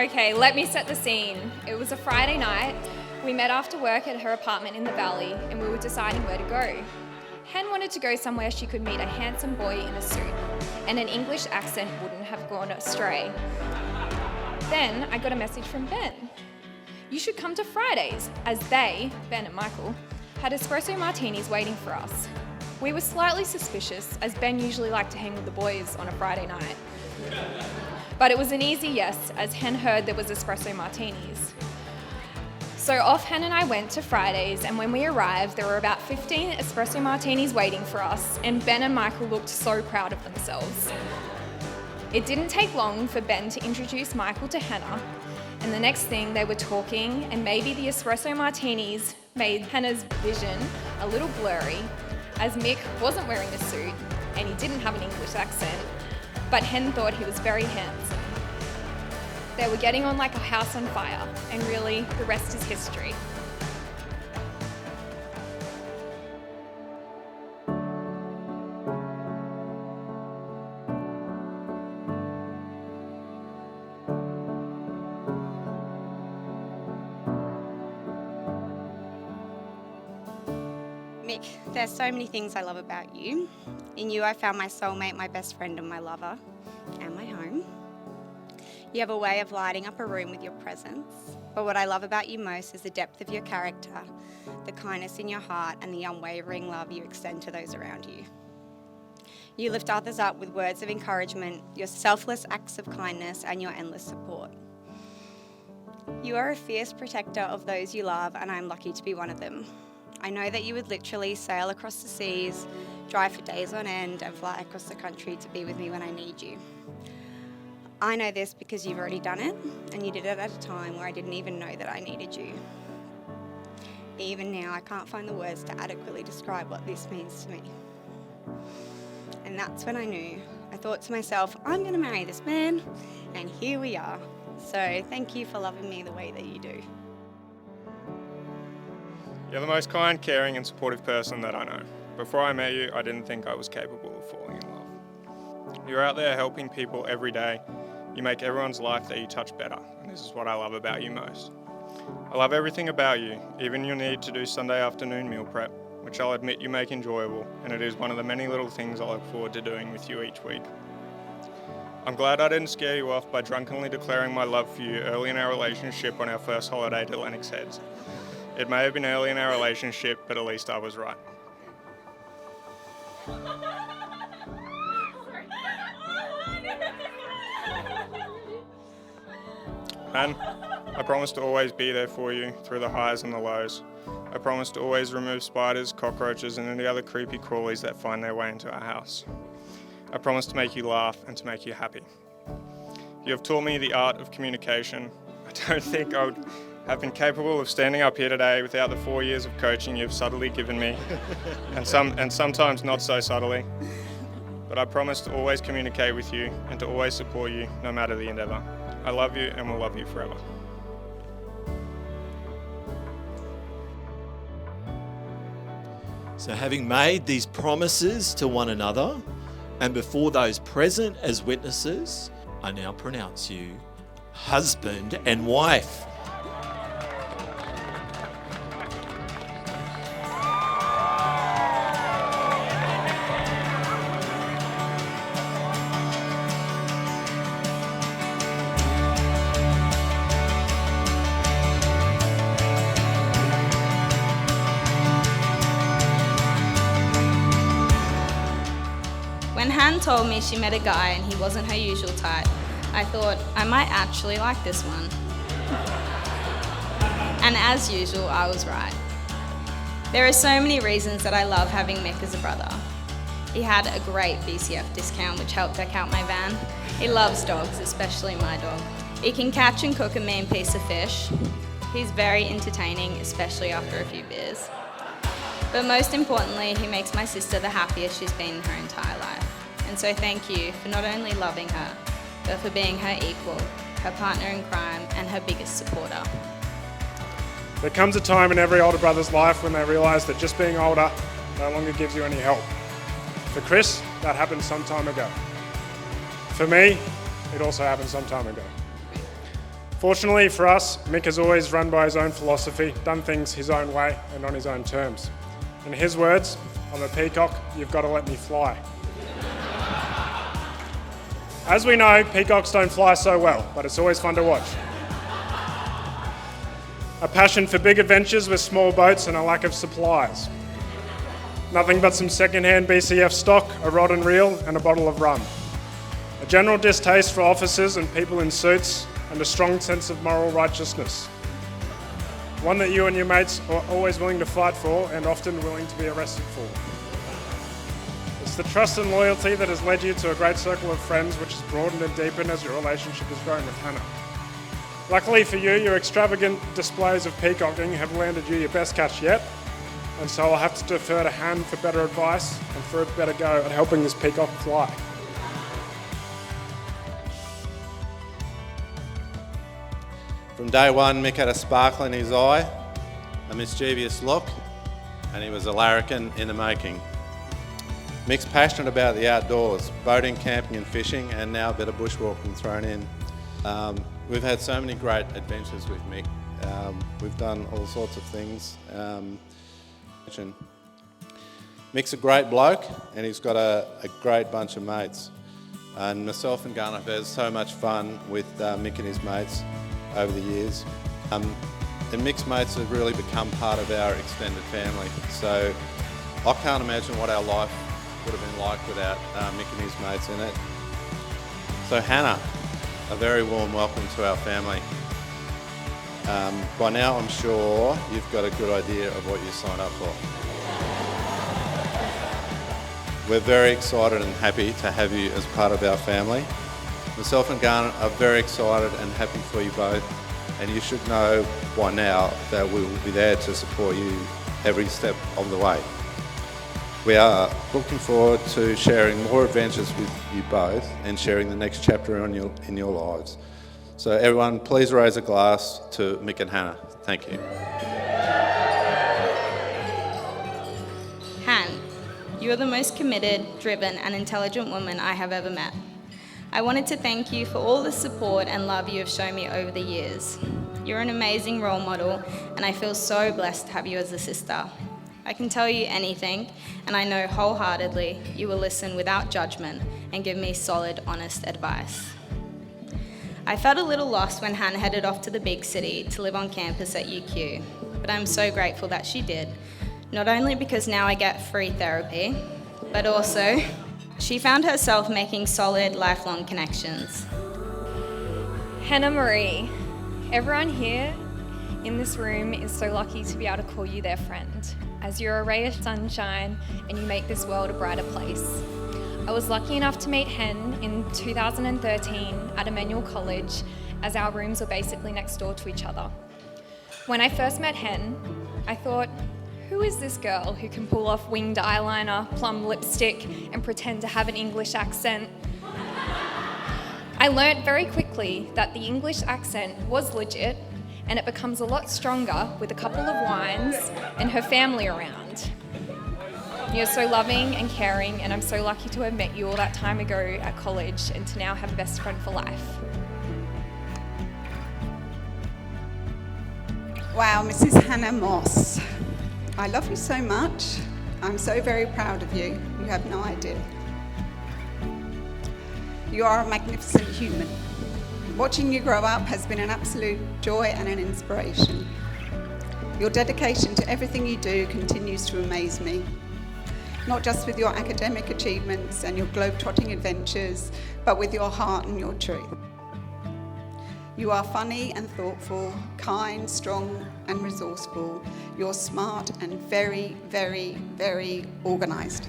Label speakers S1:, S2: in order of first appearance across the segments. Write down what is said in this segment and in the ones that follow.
S1: Okay, let me set the scene. It was a Friday night. We met after work at her apartment in the valley and we were deciding where to go. Hen wanted to go somewhere she could meet a handsome boy in a suit and an English accent wouldn't have gone astray. Then I got a message from Ben. You should come to Fridays, as they, Ben and Michael, had espresso martinis waiting for us. We were slightly suspicious, as Ben usually liked to hang with the boys on a Friday night. But it was an easy yes, as Hen heard there was espresso martinis. So off Hen and I went to Fridays, and when we arrived, there were about 15 espresso martinis waiting for us, and Ben and Michael looked so proud of themselves. It didn't take long for Ben to introduce Michael to Hannah, and the next thing they were talking, and maybe the espresso martinis made Hannah's vision a little blurry, as Mick wasn't wearing a suit and he didn't have an English accent, but Hen thought he was very handsome. They were getting on like a house on fire, and really, the rest is history.
S2: Mick, there's so many things I love about you. In you, I found my soulmate, my best friend and my lover, and my home. You have a way of lighting up a room with your presence, but what I love about you most is the depth of your character, the kindness in your heart, and the unwavering love you extend to those around you. You lift others up with words of encouragement, your selfless acts of kindness, and your endless support. You are a fierce protector of those you love, and I'm lucky to be one of them. I know that you would literally sail across the seas, drive for days on end, and fly across the country to be with me when I need you. I know this because you've already done it, and you did it at a time where I didn't even know that I needed you. Even now, I can't find the words to adequately describe what this means to me. And that's when I knew. I thought to myself, I'm going to marry this man, and here we are. So thank you for loving me the way that you do.
S3: You're the most kind, caring and supportive person that I know. Before I met you, I didn't think I was capable of falling in love. You're out there helping people every day. You make everyone's life that you touch better, and this is what I love about you most. I love everything about you, even your need to do Sunday afternoon meal prep, which I'll admit you make enjoyable, and it is one of the many little things I look forward to doing with you each week. I'm glad I didn't scare you off by drunkenly declaring my love for you early in our relationship on our first holiday to Lennox Heads. It may have been early in our relationship, but at least I was right. And I promise to always be there for you through the highs and the lows. I promise to always remove spiders, cockroaches and any other creepy crawlies that find their way into our house. I promise to make you laugh and to make you happy. You have taught me the art of communication. I don't think I would have been capable of standing up here today without the 4 years of coaching you've subtly given me, and sometimes not so subtly. But I promise to always communicate with you and to always support you, no matter the endeavour. I love you and will love you forever.
S4: So having made these promises to one another, and before those present as witnesses, I now pronounce you husband and wife.
S2: When Han told me she met a guy and he wasn't her usual type, I thought I might actually like this one. And as usual, I was right. There are so many reasons that I love having Mick as a brother. He had a great BCF discount which helped deck out my van. He loves dogs, especially my dog. He can catch and cook a mean piece of fish. He's very entertaining, especially after a few beers. But most importantly, he makes my sister the happiest she's been in her entire life. And so thank you for not only loving her, but for being her equal, her partner in crime, and her biggest supporter.
S5: There comes a time in every older brother's life when they realise that just being older no longer gives you any help. For Chris, that happened some time ago. For me, it also happened some time ago. Fortunately for us, Mick has always run by his own philosophy, done things his own way and on his own terms. In his words, I'm a peacock, you've got to let me fly. As we know, peacocks don't fly so well, but it's always fun to watch. A passion for big adventures with small boats and a lack of supplies. Nothing but some second-hand BCF stock, a rod and reel, and a bottle of rum. A general distaste for officers and people in suits, and a strong sense of moral righteousness. One that you and your mates are always willing to fight for and often willing to be arrested for. It's the trust and loyalty that has led you to a great circle of friends which has broadened and deepened as your relationship has grown with Hannah. Luckily for you, your extravagant displays of peacocking have landed you your best catch yet, and so I'll have to defer to Han for better advice and for a better go at helping this peacock fly.
S6: From day one, Mick had a sparkle in his eye, a mischievous look, and he was a larrikin in the making. Mick's passionate about the outdoors, boating, camping and fishing, and now a bit of bushwalking thrown in. We've had so many great adventures with Mick. We've done all sorts of things. Mick's a great bloke and he's got a great bunch of mates. And myself and Gunnar have had so much fun with Mick and his mates over the years. And Mick's mates have really become part of our extended family. So I can't imagine what our life would have been like without Mick and his mates in it. So Hannah, a very warm welcome to our family. By now I'm sure you've got a good idea of what you signed up for. We're very excited and happy to have you as part of our family. Myself and Garnet are very excited and happy for you both, and you should know by now that we will be there to support you every step of the way. We are looking forward to sharing more adventures with you both and sharing the next chapter in your lives. So everyone, please raise a glass to Mick and Hannah. Thank you.
S7: Han, you are the most committed, driven and intelligent woman I have ever met. I wanted to thank you for all the support and love you have shown me over the years. You're an amazing role model and I feel so blessed to have you as a sister. I can tell you anything and I know wholeheartedly you will listen without judgment and give me solid, honest advice. I felt a little lost when Han headed off to the big city to live on campus at UQ, but I'm so grateful that she did, not only because now I get free therapy, but also she found herself making solid, lifelong connections.
S1: Hannah Marie, everyone here in this room is so lucky to be able to call you their friend, as you're a ray of sunshine and you make this world a brighter place. I was lucky enough to meet Hen in 2013 at Emmanuel College, as our rooms were basically next door to each other. When I first met Hen, I thought, who is this girl who can pull off winged eyeliner, plum lipstick, and pretend to have an English accent? I learnt very quickly that the English accent was legit, and it becomes a lot stronger with a couple of wines and her family around. You're so loving and caring, and I'm so lucky to have met you all that time ago at college and to now have a best friend for life.
S8: Wow, Mrs. Hannah Moss. I love you so much. I'm so very proud of you. You have no idea. You are a magnificent human. Watching you grow up has been an absolute joy and an inspiration. Your dedication to everything you do continues to amaze me. Not just with your academic achievements and your globe-trotting adventures, but with your heart and your truth. You are funny and thoughtful, kind, strong and resourceful. You're smart and very, very, very organised.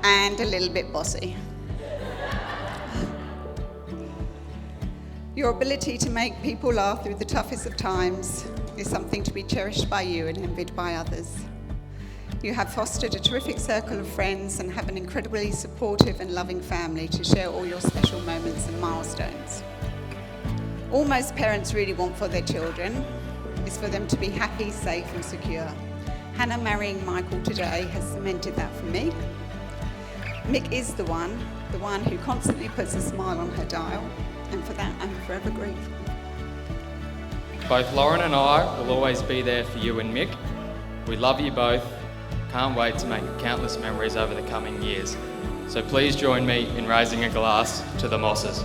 S8: And a little bit bossy. Your ability to make people laugh through the toughest of times is something to be cherished by you and envied by others. You have fostered a terrific circle of friends and have an incredibly supportive and loving family to share all your special moments and milestones. All most parents really want for their children is for them to be happy, safe and secure. Hannah marrying Michael today has cemented that for me. Mick is the one who constantly puts a smile on her dial and for that I'm forever grateful.
S9: Both Lauren and I will always be there for you and Mick. We love you both. Can't wait to make countless memories over the coming years. So please join me in raising a glass to the Mosses.